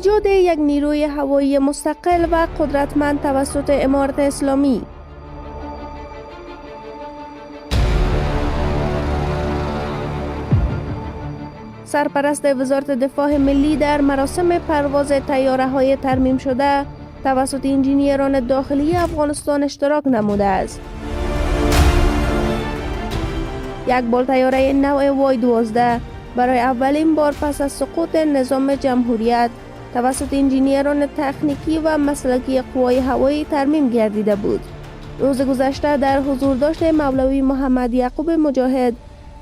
ایجاد یک نیروی هوایی مستقل و قدرتمند توسط امارت اسلامی. سرپرست وزارت دفاع ملی در مراسم پرواز طیاره‌های ترمیم شده توسط انجینیران داخلی افغانستان اشتراک نموده است. یک بال طیاره نوع وای 12 برای اولین بار پس از سقوط نظام جمهوریت توسط انجینیران تکنیکی و مسلکی قوای هوایی ترمیم گردیده بود. روز گذشته در حضور داشت مولوی محمد یعقوب مجاهد،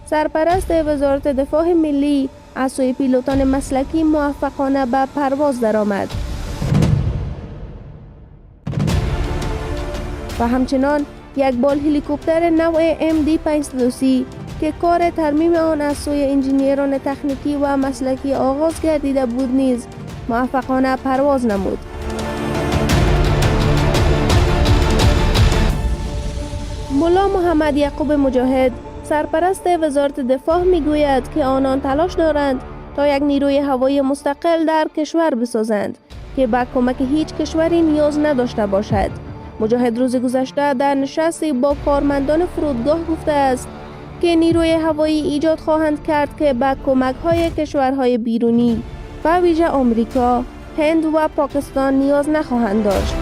سرپرست وزارت دفاع ملی، از سوی پیلوتان مسلکی موفقانه به پرواز درآمد و همچنان یک بال هلیکوپتر نوع MD-530 که کار ترمیم آن از سوی انجینیران تکنیکی و مسلکی آغاز گردیده بود نیز موفقانه پرواز نمود. ملا محمد یعقوب مجاهد، سرپرست وزارت دفاع میگوید که آنان تلاش دارند تا یک نیروی هوایی مستقل در کشور بسازند که به کمک هیچ کشوری نیاز نداشته باشد. مجاهد روز گذشته در نشستی با کارمندان فرودگاه گفته است که نیروی هوایی ایجاد خواهند کرد که به کمک‌های کشورهای بیرونی و ویژه آمریکا، هند و پاکستان نیاز نخواهند داشت.